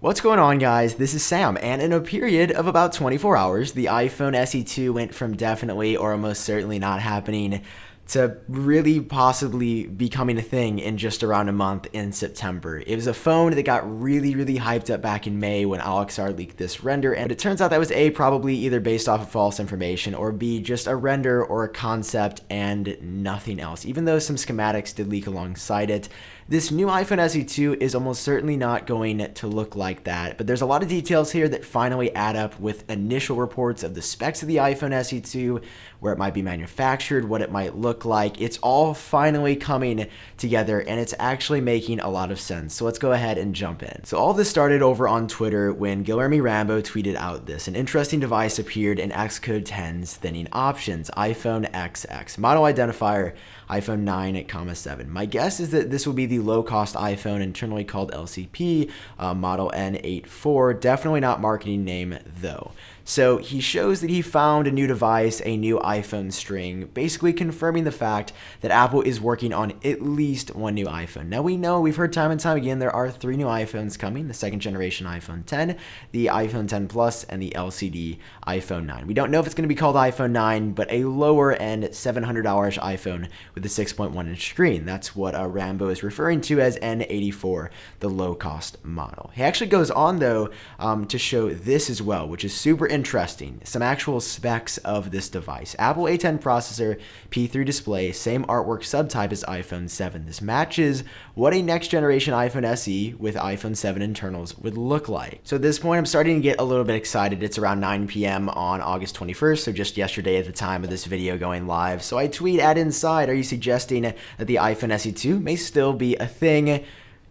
What's going on, guys? This is Sam, and in a period of about 24 hours, the iPhone SE2 went from definitely or almost certainly not happening to really possibly becoming a thing in just around a month in September. It was a phone that got really hyped up back in May when Alexar leaked this render, and it turns out that was A, probably either based off of false information, or B, just a render or a concept and nothing else, even though some schematics did leak alongside it. This new iPhone SE2 is almost certainly not going to look like that, but there's a lot of details here that finally add up with initial reports of the specs of the iPhone SE2, where it might be manufactured, what it might look like. It's all finally coming together, and it's actually making a lot of sense. So let's go ahead and jump in. So all this started over on Twitter when Guilherme Rambo tweeted out this. An interesting device appeared in Xcode 10's thinning options, iPhone XX, model identifier, iPhone 9, 7. My guess is that this will be the low-cost iPhone, internally called LCP, model N84. Definitely not marketing name, though. So he shows that he found a new device, a new iPhone string, basically confirming the fact that Apple is working on at least one new iPhone. Now we know, we've heard time and time again, there are 3 new iPhones coming, the second generation iPhone 10, the iPhone 10 Plus, and the LCD iPhone 9. We don't know if it's going to be called iPhone 9, but a lower end $700 iPhone with a 6.1-inch screen. That's what Rambo is referring to as N84, the low-cost model. He actually goes on, though, to show this as well, which is super interesting. Some actual specs of this device. Apple A10 processor, P3 display, same artwork subtype as iPhone 7. This matches what a next generation iPhone SE with iPhone 7 internals would look like. So at this point, I'm starting to get a little bit excited. It's around 9 p.m. on August 21st, so just yesterday at the time of this video going live. So I tweet at Inside, are you suggesting that the iPhone SE2 may still be a thing?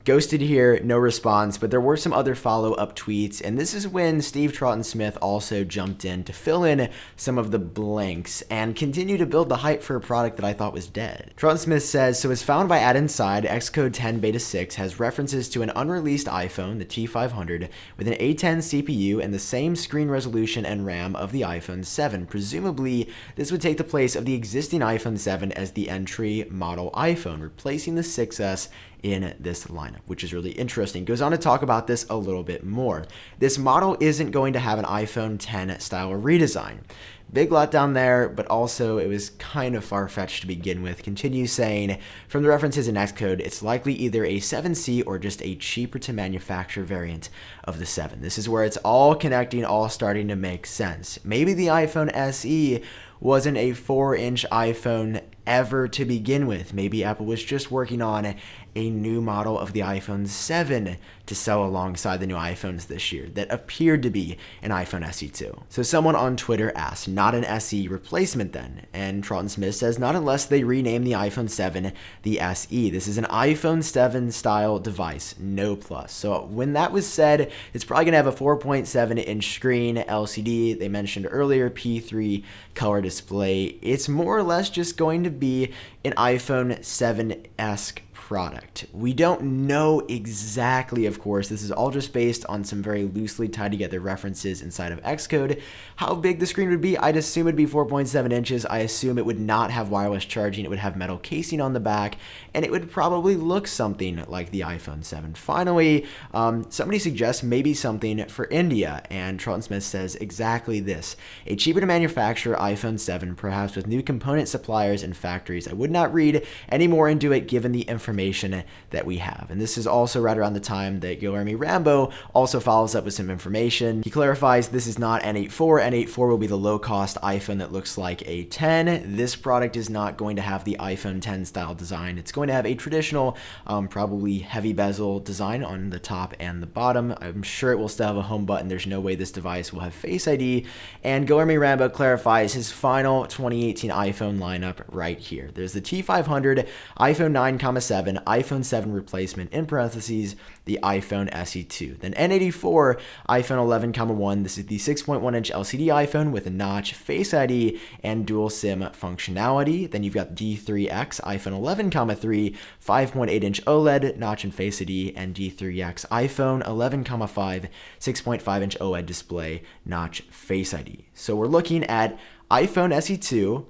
Ghosted here, no response, but there were some other follow-up tweets, and this is when Steve Troughton-Smith also jumped in to fill in some of the blanks and continue to build the hype for a product that I thought was dead. Troughton-Smith says, so as found by Inside, Xcode 10 Beta 6 has references to an unreleased iPhone, the T500, with an A10 CPU and the same screen resolution and RAM of the iPhone 7. Presumably, this would take the place of the existing iPhone 7 as the entry model iPhone, replacing the 6S in this lineup, which is really interesting. Goes on to talk about this a little bit more. This model isn't going to have an iPhone 10 style redesign. Big letdown there, but also it was kind of far-fetched to begin with. Continues saying, from the references in Xcode, it's likely either a 7C or just a cheaper to manufacture variant of the 7. This is where it's all connecting, all starting to make sense. Maybe the iPhone SE wasn't a 4-inch iPhone ever to begin with. Maybe Apple was just working on a new model of the iPhone 7 to sell alongside the new iPhones this year that appeared to be an iPhone SE2. So someone on Twitter asked, not an SE replacement then? And Troughton-Smith says, not unless they rename the iPhone 7 the SE. This is an iPhone 7 style device, no plus. So when that was said, it's probably going to have a 4.7-inch screen, LCD, they mentioned earlier, P3 color display. It's more or less just going to be an iPhone 7-esque product. We don't know exactly, of course, this is all just based on some very loosely tied together references inside of Xcode, how big the screen would be. I'd assume it'd be 4.7 inches. I assume it would not have wireless charging. It would have metal casing on the back, and it would probably look something like the iPhone 7. Finally, somebody suggests maybe something for India, and Troughton-Smith says exactly this. A cheaper to manufacture iPhone 7, perhaps with new component suppliers and factories. I would not read any more into it given the information that we have. And this is also right around the time that Guilherme Rambo also follows up with some information. He clarifies this is not N84. N84 will be the low-cost iPhone that looks like a 10. This product is not going to have the iPhone 10 style design. It's going to have a traditional, probably heavy bezel design on the top and the bottom. I'm sure it will still have a home button. There's no way this device will have Face ID. And Guilherme Rambo clarifies his final 2018 iPhone lineup right here. There's the T500, iPhone 9, 7, iPhone 7 replacement, in parentheses, the iPhone SE2. Then N84, iPhone 11, 1. This is the 6.1-inch LCD iPhone with a notch, Face ID, and dual SIM functionality. Then you've got D3X, iPhone 11, 3, 5.8-inch OLED, notch and Face ID, and D3X, iPhone 11, 5, 6.5-inch OLED display, notch, Face ID. So we're looking at iPhone SE2,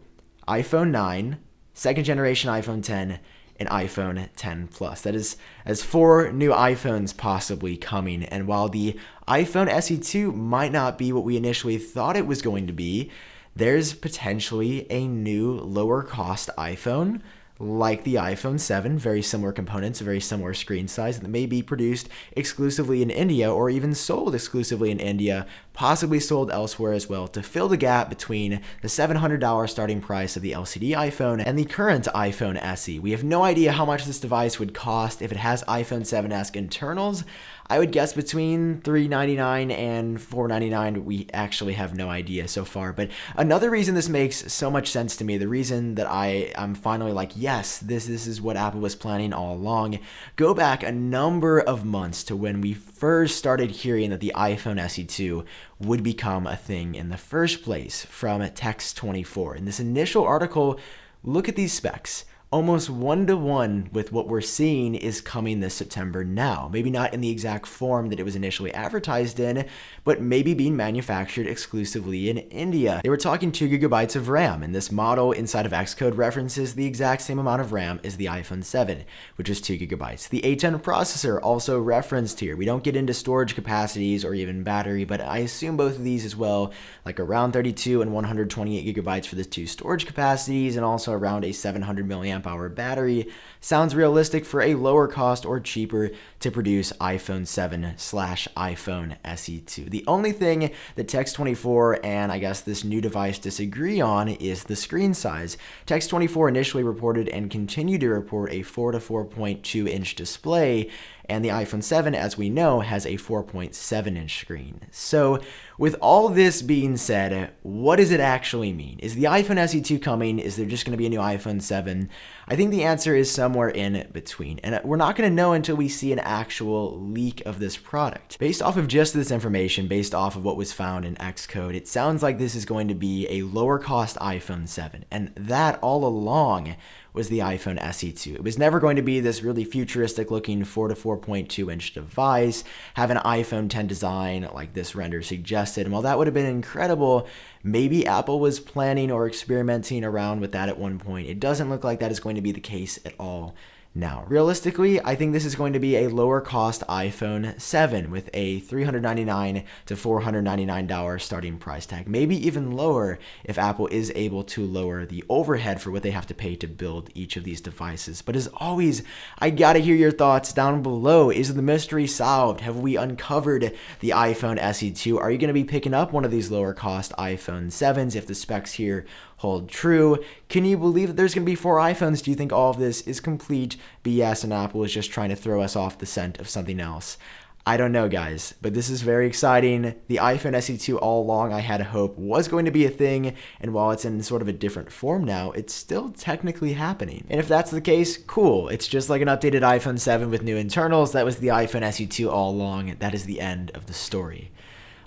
iPhone 9, second generation iPhone 10, an iPhone 10 Plus. That is as 4 new iPhones possibly coming. And while the iPhone SE2 might not be what we initially thought it was going to be, there's potentially a new lower cost iPhone like the iPhone 7, very similar components, very similar screen size, that may be produced exclusively in India or even sold exclusively in India, possibly sold elsewhere as well, to fill the gap between the $700 starting price of the LCD iPhone and the current iPhone SE. We have no idea how much this device would cost if it has iPhone 7-esque internals. I would guess between $399 and $499. We actually have no idea so far. But another reason this makes so much sense to me, the reason that I'm finally like, yes, this is what Apple was planning all along. Go back a number of months to when we first started hearing that the iPhone SE2 would become a thing in the first place from Text24. In this initial article, look at these specs. Almost 1-to-1 with what we're seeing is coming this September now. Maybe not in the exact form that it was initially advertised in, but maybe being manufactured exclusively in India. They were talking 2 gigabytes of RAM, and this model inside of Xcode references the exact same amount of RAM as the iPhone 7, which is 2 gigabytes. The A10 processor also referenced here. We don't get into storage capacities or even battery, but I assume both of these as well, like around 32 and 128 gigabytes for the 2 storage capacities, and also around a 700 milliamp hour battery sounds realistic for a lower cost or cheaper to produce iPhone 7/iPhone SE2. The only thing that Text24 and I guess this new device disagree on is the screen size. Text24 initially reported and continued to report a 4 to 4.2 inch display, and the iPhone 7, as we know, has a 4.7 inch screen. So with all this being said, what does it actually mean? Is the iPhone SE2 coming? Is there just going to be a new iPhone 7? I think the answer is somewhere in between, and we're not going to know until we see an actual leak of this product. Based off of just this information, based off of what was found in Xcode, it sounds like this is going to be a lower cost iPhone 7, and that all along was the iPhone SE2. It was never going to be this really futuristic looking 4 to 4.2 inch device, have an iPhone 10 design like this render suggested. And while that would have been incredible, maybe Apple was planning or experimenting around with that at one point. It doesn't look like that is going to be the case at all now. Realistically, I think this is going to be a lower cost iPhone 7 with a $399 to $499 starting price tag, maybe even lower if Apple is able to lower the overhead for what they have to pay to build each of these devices. But as always, I gotta hear your thoughts down below. Is the mystery solved? Have we uncovered the iPhone SE2? Are you going to be picking up one of these lower cost iPhone 7s if the specs here hold true? Can you believe that there's going to be 4 iPhones? Do you think all of this is complete BS and Apple is just trying to throw us off the scent of something else? I don't know, guys, but this is very exciting. The iPhone SE2 all along I had hope was going to be a thing, and while it's in sort of a different form now, it's still technically happening. And if that's the case, cool. It's just like an updated iPhone 7 with new internals. That was the iPhone SE2 all along. That is the end of the story.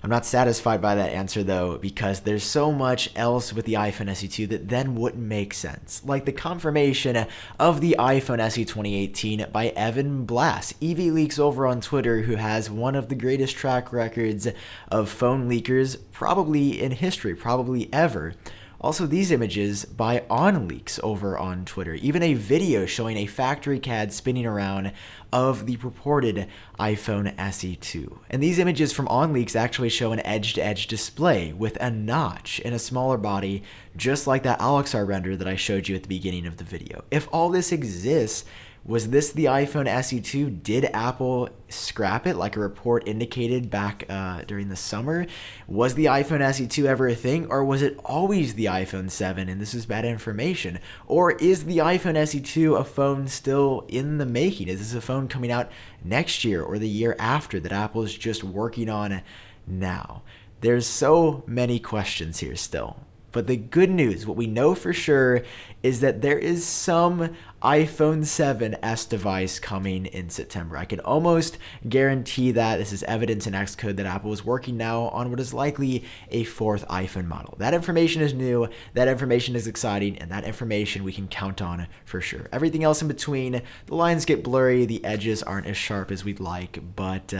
I'm not satisfied by that answer though, because there's so much else with the iPhone SE2 that then wouldn't make sense. Like the confirmation of the iPhone SE 2018 by Evan Blass, EV Leaks over on Twitter, who has one of the greatest track records of phone leakers probably in history, probably ever. Also, these images by OnLeaks over on Twitter. Even a video showing a factory CAD spinning around of the purported iPhone SE2. And these images from OnLeaks actually show an edge-to-edge display with a notch in a smaller body, just like that Alexar render that I showed you at the beginning of the video. If all this exists, was this the iPhone SE2? Did Apple scrap it like a report indicated back during the summer? Was the iPhone SE2 ever a thing, or was it always the iPhone 7 and this is bad information? Or is the iPhone SE2 a phone still in the making? Is this a phone coming out next year or the year after that Apple is just working on now? There's so many questions here still. But the good news, what we know for sure, is that there is some iPhone 7s device coming in September. I can almost guarantee that. This is evidence in Xcode that Apple is working now on what is likely a 4th iPhone model. That information is new, that information is exciting, and that information we can count on for sure. Everything else in between, the lines get blurry, the edges aren't as sharp as we'd like, but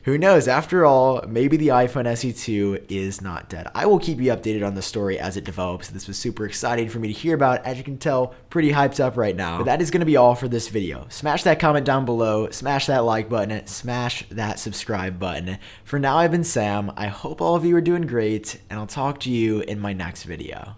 Who knows? After all, maybe the iPhone SE2 is not dead. I will keep you updated on the story as it develops. This was super exciting for me to hear about. As you can tell, pretty hyped up right now. But that is going to be all for this video. Smash that comment down below, smash that like button, smash that subscribe button. For now, I've been Sam. I hope all of you are doing great, and I'll talk to you in my next video.